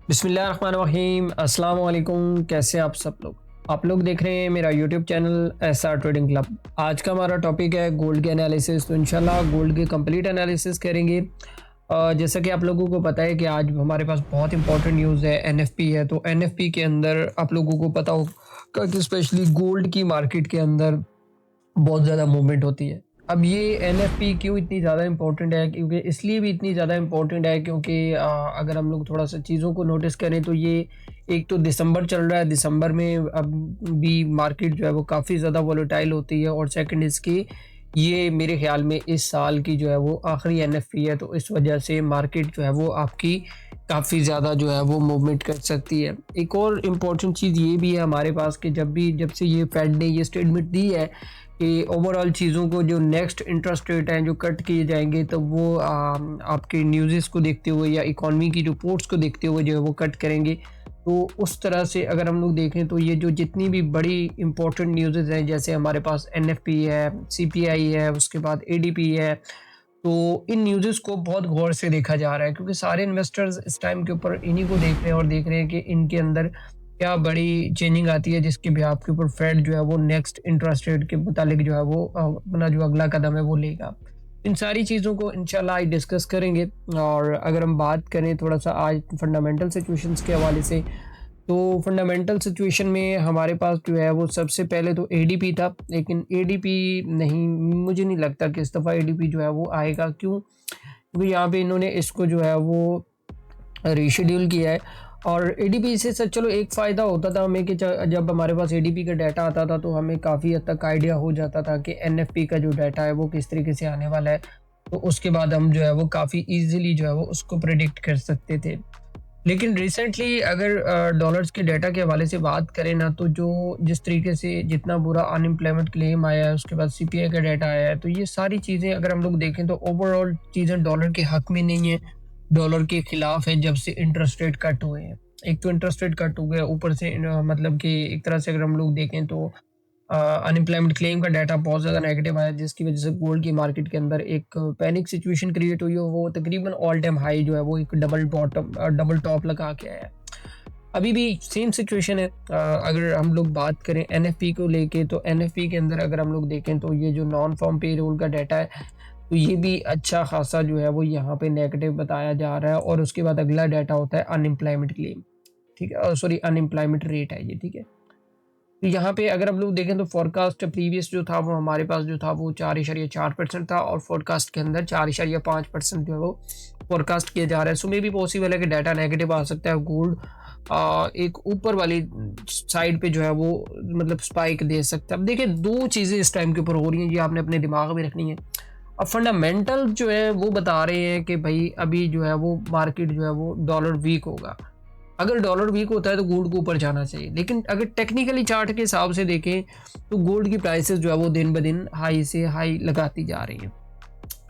बिस्मिल्लाहिर्रहमानिर्रहीम अस्सलाम वालेकुम। कैसे आप सब लोग? आप लोग देख रहे हैं मेरा YouTube channel SR trading club. आज का हमारा टॉपिक है गोल्ड के एनालिसिस। तो इंशाल्लाह गोल्ड के कंप्लीट एनालिसिस करेंगे। जैसा कि आप लोगों को पता है कि आज हमारे पास बहुत इंपॉर्टेंट न्यूज़ है, एनएफपी है। तो एनएफपी के अंदर आप लोगों को पता होगा कि स्पेशली गोल्ड की मार्केट के अंदर बहुत ज़्यादा मूवमेंट होती है। अब ये एनएफपी क्यों इतनी ज़्यादा इम्पोर्टेंट है, क्योंकि इसलिए भी इतनी ज़्यादा इम्पोर्टेंट है क्योंकि अगर हम लोग थोड़ा-सा चीज़ों को नोटिस करें तो ये एक तो दिसंबर चल रहा है, दिसंबर में अब भी मार्केट जो है वो काफ़ी ज़्यादा वोलेटाइल होती है और सेकंड इसकी ये मेरे ख़्याल में इस साल की जो है वो आखिरी एनएफपी है, तो इस वजह से मार्केट जो है वो आपकी काफ़ी ज़्यादा जो है वो मूवमेंट कर सकती है। एक और इम्पोर्टेंट चीज़ ये भी है हमारे पास कि जब से ये फेड ने ये स्टेटमेंट दी है कि ओवरऑल चीज़ों को जो नेक्स्ट इंटरेस्ट रेट हैं जो कट किए जाएँगे, तो वो आपके न्यूज़ेस को देखते हुए या इकॉनमी की रिपोर्ट्स को देखते हुए जो है वो कट करेंगे। तो उस तरह से अगर हम लोग देखें तो ये जो जितनी भी बड़ी इम्पोर्टेंट न्यूज़ेस हैं, जैसे हमारे पास एनएफपी है, सीपीआई है, उसके बाद एडीपी है, तो इन न्यूज़ेस को बहुत गौर से देखा जा रहा है क्योंकि सारे इन्वेस्टर्स इस टाइम के ऊपर इन्हीं को देख रहे हैं और देख रहे हैं कि इनके अंदर क्या बड़ी चेंजिंग आती है जिसके बिहाफ के ऊपर फेड जो है वो नेक्स्ट इंटरेस्ट रेट के मुतालिक जो है वो अपना जो अगला कदम है वो लेगा। इन सारी चीज़ों को इंशाल्लाह आज डिस्कस करेंगे। और अगर हम बात करें थोड़ा सा आज फंडामेंटल सिचुएशंस के हवाले से, तो फंडामेंटल सिचुएशन में हमारे पास जो है वो सबसे पहले तो एडीपी था, लेकिन एडीपी नहीं, मुझे नहीं लगता कि इस दफ़ा एडीपी जो है वो आएगा। क्यों? क्योंकि यहाँ पे इन्होंने इसको जो है वो रीशेड्यूल किया है। और एडीपी से सर चलो एक फ़ायदा होता था हमें कि जब हमारे पास एडीपी का डाटा आता था तो हमें काफ़ी हद तक आइडिया हो जाता था कि एनएफपी का जो डाटा है वो किस तरीके से आने वाला है। तो उसके बाद हम जो है वो काफ़ी ईज़िली जो है वो उसको प्रेडिक्ट कर सकते थे। लेकिन रिसेंटली अगर डॉलर्स के डाटा के हवाले से बात करें ना, तो जो जिस तरीके से जितना बुरा अनएम्प्लॉयमेंट क्लेम आया है, उसके बाद सीपीआई का डाटा आया है, तो ये सारी चीज़ें अगर हम लोग देखें तो ओवरऑल चीज़ें डॉलर के हक में नहीं है, डॉलर के खिलाफ है जब से इंटरेस्ट रेट कट हुए हैं। एक तो इंटरेस्ट रेट कट हो गया, ऊपर से मतलब कि एक तरह से अगर हम लोग देखें तो अनएम्प्लॉयमेंट क्लेम का डाटा बहुत ज़्यादा नेगेटिव आया, जिसकी वजह से गोल्ड की मार्केट के अंदर एक पैनिक सिचुएशन क्रिएट हुई है। वो तकरीबन ऑल टाइम हाई जो है वो एक डबल टॉप लगा के आया है। अभी भी सेम सिचुएशन है। अगर हम लोग बात करें एनएफपी को लेके, तो एनएफपी के अंदर अगर हम लोग देखें तो ये जो नॉन फार्म पे रोल का डाटा है, तो ये भी अच्छा खासा जो है वो यहाँ पे नेगेटिव बताया जा रहा है। और उसके बाद अगला डाटा होता है अनएम्प्लॉयमेंट क्लेम, ठीक है, सॉरी अनएम्प्लॉयमेंट रेट है ये, ठीक है। तो यहाँ पे अगर हम लोग देखें तो फोरकास्ट प्रीवियस जो था वो हमारे पास जो था वो 4.4% था और फोरकास्ट के अंदर 4.5% जो है वो फोरकास्ट किया जा रहा है। सो मे भी पॉसिबल है कि डाटा नेगेटिव आ सकता है। गोल्ड एक ऊपर वाली साइड पे जो है वो मतलब स्पाइक दे सकता है। अब देखिए दो चीज़ें इस टाइम के ऊपर हो रही हैं, ये आपने अपने दिमाग में रखनी है। अब फंडामेंटल जो है वो बता रहे हैं कि भाई अभी जो है वो मार्केट जो है वो डॉलर वीक होगा। अगर डॉलर वीक होता है तो गोल्ड को ऊपर जाना चाहिए, लेकिन अगर टेक्निकली चार्ट के हिसाब से देखें तो गोल्ड की प्राइसेस जो है वो दिन ब दिन हाई से हाई लगाती जा रही हैं।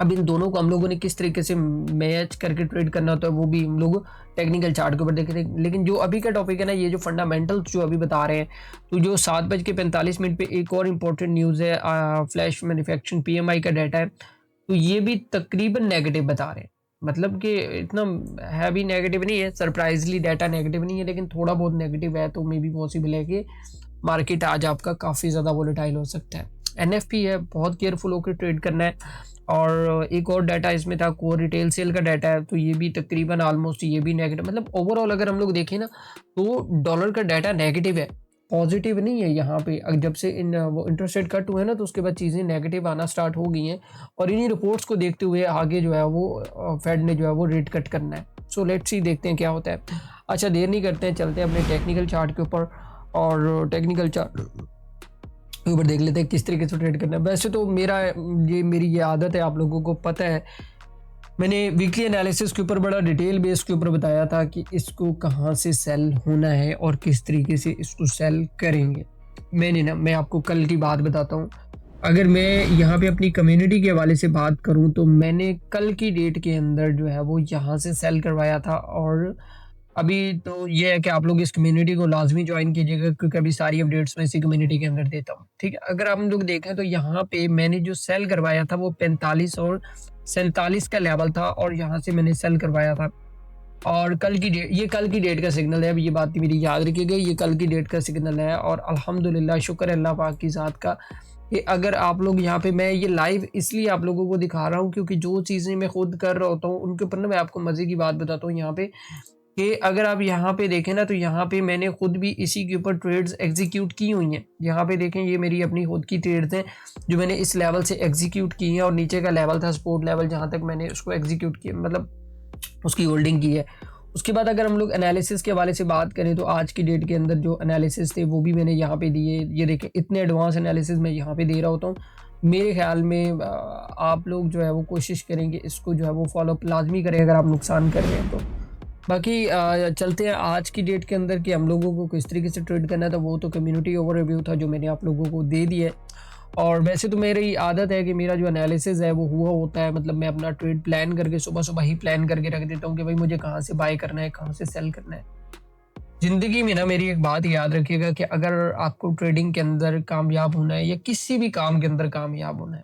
अब इन दोनों को हम लोगों ने किस तरीके से मैच करके ट्रेड करना होता है वो भी हम लोग टेक्निकल चार्ट के ऊपर देख रहे हैं। लेकिन जो अभी का टॉपिक है ना, ये जो फंडामेंटल्स जो अभी बता रहे हैं, तो जो 7:45 पे एक और इम्पोर्टेंट न्यूज़ है, फ्लैश मैन्युफैक्चरिंग पीएमआई का डाटा है, तो ये भी तकरीबन नेगेटिव बता रहे हैं। मतलब कि इतना हैवी नेगेटिव नहीं है, सरप्राइज़ली डाटा नेगेटिव नहीं है, लेकिन थोड़ा बहुत नेगेटिव है, तो मे बी पॉसिबल है कि मार्केट आज आपका काफ़ी ज़्यादा वोलेटाइल हो सकता है। एनएफपी है, बहुत केयरफुल होकर ट्रेड करना है। और एक और डाटा इसमें था, कोर रिटेल सेल का डाटा है, तो ये भी तकरीबन ऑलमोस्ट ये भी नेगेटिव, मतलब ओवरऑल अगर हम लोग देखें ना, तो डॉलर का डाटा नेगेटिव है, पॉजिटिव नहीं है यहाँ पे। जब से वो इंटरेस्ट रेट कट हुए हैं ना, तो उसके बाद चीज़ें नेगेटिव आना स्टार्ट हो गई हैं। और इन्हीं रिपोर्ट्स को देखते हुए आगे जो है वो फेड ने जो है वो रेट कट करना है। सो लेट्स सी, देखते हैं क्या होता है। अच्छा, देर नहीं करते हैं, चलते हैं अपने टेक्निकल चार्ट के ऊपर और टेक्निकल चार्ट के ऊपर देख लेते हैं किस तरीके से ट्रेड करना है। वैसे तो मेरी ये आदत है, आप लोगों को पता है, मैंने वीकली एनालिसिस के ऊपर बड़ा डिटेल बेस के ऊपर बताया था कि इसको कहाँ से सेल होना है और किस तरीके से इसको सेल करेंगे। मैं आपको कल की बात बताता हूँ। अगर मैं यहाँ पे अपनी कम्युनिटी के हवाले से बात करूँ, तो मैंने कल की डेट के अंदर जो है वो यहाँ से सेल करवाया था। और अभी तो ये है कि आप लोग इस कम्युनिटी को लाज़मी जॉइन कीजिएगा, क्योंकि अभी सारी अपडेट्स मैं इसी कम्युनिटी के अंदर देता हूँ, ठीक है? अगर हम लोग देखें तो यहाँ पे मैंने जो सेल करवाया था वो 45 और 47 का लेवल था और यहाँ से मैंने सेल करवाया था। और कल की डेट, ये कल की डेट का सिग्नल है, अब ये बात मेरी याद रखिएगा, ये कल की डेट का सिग्नल है। और अल्हम्दुलिल्लाह, शुक्र है अल्लाह पाक की ज़ात का कि अगर आप लोग यहाँ पे, मैं ये लाइव इसलिए आप लोगों को दिखा रहा हूँ क्योंकि जो चीज़ें मैं खुद कर रहा होता हूँ उनके ऊपर ना मैं आपको मज़े की बात बताता हूँ यहाँ पे, कि अगर आप यहाँ पे देखें ना, तो यहाँ पे मैंने खुद भी इसी के ऊपर ट्रेड्स एग्जीक्यूट की हुई हैं। यहाँ पे देखें, ये मेरी अपनी खुद की ट्रेड्स हैं जो मैंने इस लेवल से एग्जीक्यूट की हैं, और नीचे का लेवल था सपोर्ट लेवल, जहाँ तक मैंने उसको एग्जीक्यूट किया, मतलब उसकी होल्डिंग की है। उसके बाद अगर हम लोग एनालिसिस के हवाले से बात करें, तो आज की डेट के अंदर जो एनालिसिस थे वो भी मैंने यहाँ पे दिए। ये देखें, इतने एडवांस एनालिसिस मैं यहाँ पे दे रहा होता हूँ। मेरे ख्याल में आप लोग जो है वो कोशिश करेंगे इसको जो है वो फॉलो लाजमी करें अगर आप नुकसान कर रहे हैं तो। बाकी चलते हैं आज की डेट के अंदर कि हम लोगों को किस तरीके से ट्रेड करना था, वो तो कम्युनिटी ओवरव्यू था जो मैंने आप लोगों को दे दिया है। और वैसे तो मेरी आदत है कि मेरा जो एनालिसिस है वो हुआ होता है, मतलब मैं अपना ट्रेड प्लान करके सुबह सुबह ही प्लान करके रख देता हूँ कि भाई मुझे कहाँ से बाय करना है, कहाँ से सेल करना है। ज़िंदगी में ना मेरी एक बात याद रखिएगा कि अगर आपको ट्रेडिंग के अंदर कामयाब होना है या किसी भी काम के अंदर कामयाब होना है,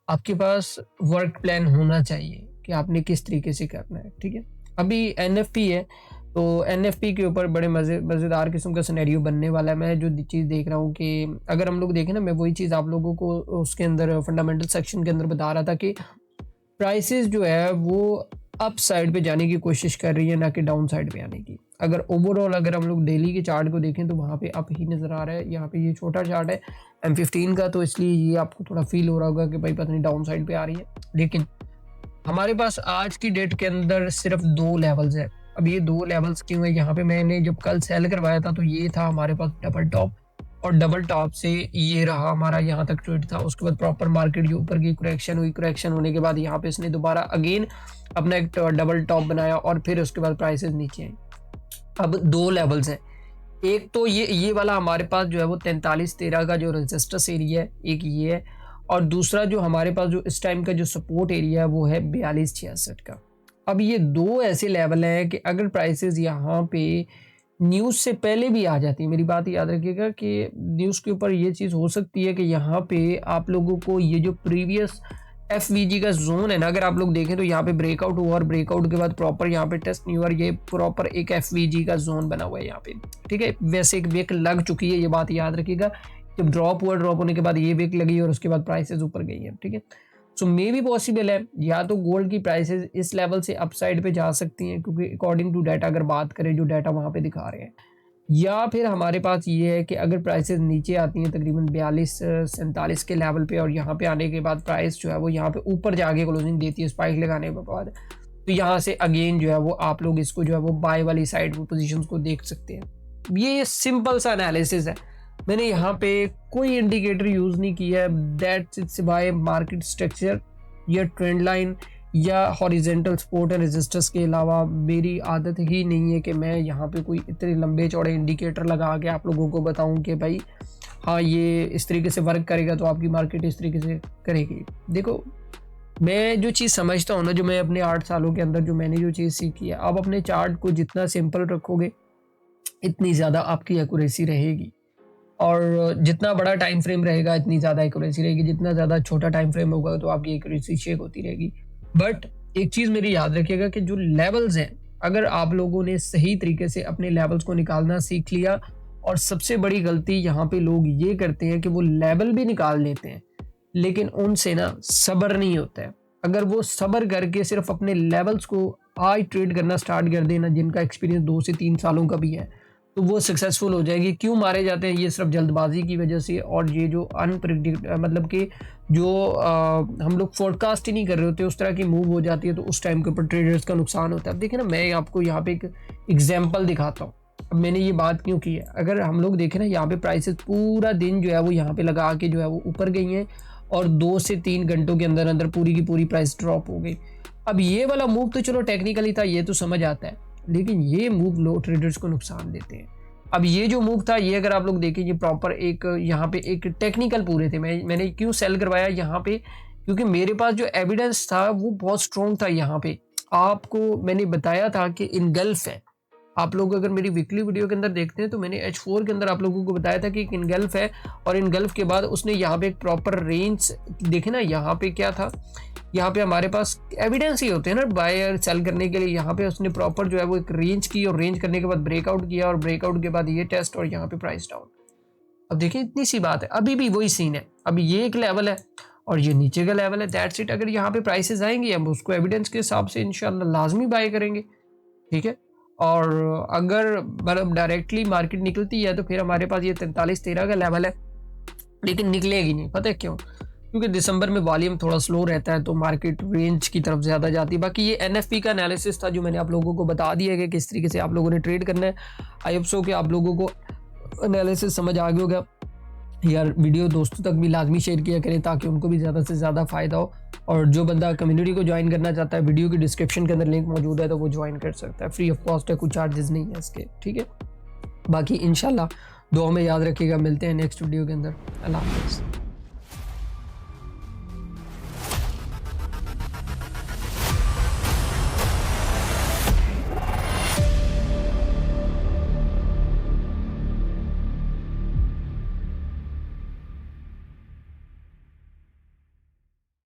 आपके पास वर्क प्लान होना चाहिए कि आपने किस तरीके से करना है, ठीक है। अभी एनएफपी है, तो एनएफपी के ऊपर बड़े मज़ेदार किस्म का सिनेरियो बनने वाला है। मैं जो चीज़ देख रहा हूँ कि अगर हम लोग देखें ना, मैं वही चीज़ आप लोगों को उसके अंदर फंडामेंटल सेक्शन के अंदर बता रहा था कि प्राइसेस जो है वो अप साइड पे जाने की कोशिश कर रही है, ना कि डाउन साइड पे आने की। अगर ओवरऑल अगर हम लोग डेली के चार्ट को देखें तो वहाँ पे अप ही नज़र आ रहा है। यहाँ पे ये छोटा चार्ट है M15 का, तो इसलिए ये आपको थोड़ा फील हो रहा होगा कि भाई पता नहीं डाउन साइड पे आ रही है। लेकिन हमारे पास आज की डेट के अंदर सिर्फ 2 लेवल्स है। अब ये 2 लेवल्स क्यों है, यहाँ पे मैंने जब कल सेल करवाया था तो ये था हमारे पास डबल टॉप, और डबल टॉप से ये रहा हमारा यहाँ तक ट्रेड था। उसके बाद प्रॉपर मार्केट जो ऊपर की करेक्शन हुई, करेक्शन होने के बाद यहाँ पे इसने दोबारा अगेन अपना एक डबल टॉप बनाया, और फिर उसके बाद प्राइसेस नीचे आई। अब 2 लेवल्स हैं, एक तो ये वाला हमारे पास जो है वो 43-13 का जो रेजिस्टेंस एरिया है, एक ये है, और दूसरा जो हमारे पास जो इस टाइम का जो सपोर्ट एरिया है वो है 42-66 का। अब ये 2 ऐसे लेवल हैं कि अगर प्राइसेस यहाँ पे न्यूज़ से पहले भी आ जाती है, मेरी बात याद रखिएगा कि न्यूज़ के ऊपर ये चीज़ हो सकती है कि यहाँ पे आप लोगों को ये जो प्रीवियस एफवीजी का जोन है ना, अगर आप लोग देखें तो यहाँ पे ब्रेकआउट हुआ, और ब्रेकआउट के बाद प्रॉपर यहाँ पे टेस्ट नहीं हुआ, और ये प्रॉपर एक एफवीजी का जोन बना हुआ है यहाँ पे, ठीक है। वैसे एक विक लग चुकी है, ये बात याद रखिएगा। जब ड्रॉप हुआ, ड्रॉप होने के बाद ये विक लगी और उसके बाद प्राइसेस ऊपर गई है, ठीक है। सो मे भी पॉसिबल है या तो गोल्ड की प्राइसेस इस लेवल से अपसाइड पे जा सकती हैं, क्योंकि अकॉर्डिंग टू डाटा अगर बात करें, जो डाटा वहाँ पे दिखा रहे हैं, या फिर हमारे पास ये है कि अगर प्राइसेस नीचे आती हैं तकरीबन 42-47 के लेवल पे, और यहाँ पे आने के बाद प्राइस जो है वो यहाँ पे ऊपर जाके क्लोजिंग देती है स्पाइक लगाने के बाद, तो यहाँ से अगेन जो है वो आप लोग इसको जो है वो बाय वाली साइड पोजीशंस को देख सकते हैं। ये सिंपल सा एनालिसिस है, मैंने यहाँ पे कोई इंडिकेटर यूज़ नहीं किया है, that's it's by market structure या ट्रेंड लाइन या हॉरिजेंटल सपोर्ट एंड रेजिस्टेंस के अलावा मेरी आदत ही नहीं है कि मैं यहाँ पे कोई इतने लंबे चौड़े इंडिकेटर लगा के आप लोगों को बताऊँ कि भाई हाँ ये इस तरीके से वर्क करेगा तो आपकी मार्केट इस तरीके से करेगी। देखो, मैं जो चीज़ समझता हूँ ना, जो मैं अपने 8 सालों के अंदर जो मैंने जो चीज़ सीखी है, आप अपने चार्ट को जितना सिंपल रखोगे इतनी ज़्यादा आपकी एक्यूरेसी रहेगी, और जितना बड़ा टाइम फ्रेम रहेगा इतनी ज़्यादा एक्यूरेसी रहेगी, जितना ज़्यादा छोटा टाइम फ्रेम होगा तो आपकी एक्यूरेसी शेक होती रहेगी। बट एक चीज़ मेरी याद रखिएगा कि जो लेवल्स हैं, अगर आप लोगों ने सही तरीके से अपने लेवल्स को निकालना सीख लिया, और सबसे बड़ी गलती यहाँ पे लोग ये करते हैं कि वो लेवल भी निकाल लेते हैं लेकिन उनसे ना सब्र नहीं होता है। अगर वो सब्र करके सिर्फ अपने लेवल्स को आज ट्रेड करना स्टार्ट कर देना, जिनका एक्सपीरियंस 2 से 3 सालों का भी है, तो वो सक्सेसफुल हो जाएगी। क्यों मारे जाते हैं? ये सिर्फ जल्दबाजी की वजह से, और ये जो अनप्रिडिक्ट मतलब कि जो हम लोग फोरकास्ट ही नहीं कर रहे होते, उस तरह की मूव हो जाती है, तो उस टाइम के ऊपर ट्रेडर्स का नुकसान होता है। अब देखिए ना, मैं आपको यहाँ पे एक एग्जाम्पल दिखाता हूँ। अब मैंने ये बात क्यों की है, अगर हम लोग देखें ना, यहाँ पे प्राइसेस पूरा दिन जो है वो यहाँ पे लगा के जो है वो ऊपर गई हैं, और 2 से 3 घंटों के अंदर अंदर पूरी की पूरी प्राइस ड्रॉप हो गई। अब ये वाला मूव तो चलो टेक्निकली था, ये तो समझ आता है, लेकिन ये मूव लो ट्रेडर्स को नुकसान देते हैं। अब ये जो मूव था, ये अगर आप लोग देखें, ये प्रॉपर एक यहाँ पे एक टेक्निकल पूरे थे। मैंने क्यों सेल करवाया यहाँ पे, क्योंकि मेरे पास जो एविडेंस था वो बहुत स्ट्रॉन्ग था। यहाँ पे आपको मैंने बताया था कि इनगल्फ है, आप लोग अगर मेरी वीकली वीडियो के अंदर देखते हैं तो मैंने H4 के अंदर आप लोगों को बताया था कि एक इनगल्फ है, और इनगल्फ के बाद उसने यहाँ पे एक प्रॉपर रेंज देखे ना, यहाँ पे क्या था, यहाँ पे हमारे पास एविडेंस ही होते हैं ना बाय और सेल करने के लिए। यहाँ पे उसने प्रॉपर जो है वो एक रेंज की, और रेंज करने के बाद ब्रेकआउट किया, और ब्रेकआउट के बाद ये टेस्ट, और यहाँ पे प्राइस डाउन। अब देखिए इतनी सी बात है, अभी भी वही सीन है। अब ये एक लेवल है और ये नीचे का लेवल है, दैट्स इट। अगर यहाँ पे प्राइसेस आएंगी हम उसको एविडेंस के हिसाब से इंशाल्लाह लाजमी बाय करेंगे, ठीक है। और अगर मतलब डायरेक्टली मार्केट निकलती है तो फिर हमारे पास ये 43-13 का लेवल है, लेकिन निकलेगी नहीं। पता है क्यों? क्योंकि दिसंबर में वॉल्यूम थोड़ा स्लो रहता है तो मार्केट रेंज की तरफ ज़्यादा जाती है। बाकी ये NFP का एनालिसिस था जो मैंने आप लोगों को बता दिया कि किस तरीके से आप लोगों ने ट्रेड करना है। आई होप सो कि आप लोगों को एनालिसिस समझ आ गया होगा। यार वीडियो दोस्तों तक भी लाजमी शेयर किया करें ताकि उनको भी ज़्यादा से ज़्यादा फ़ायदा हो। और जो बंदा कम्युनिटी को ज्वाइन करना चाहता है, वीडियो की डिस्क्रिप्शन के अंदर लिंक मौजूद है तो वो ज्वाइन कर सकता है, फ्री ऑफ कॉस्ट है, कुछ चार्जेस नहीं है इसके, ठीक है। बाकी इंशाल्लाह दुआ में याद रखिएगा, मिलते हैं नेक्स्ट वीडियो के अंदर। अल्लाह हाफ़िज़।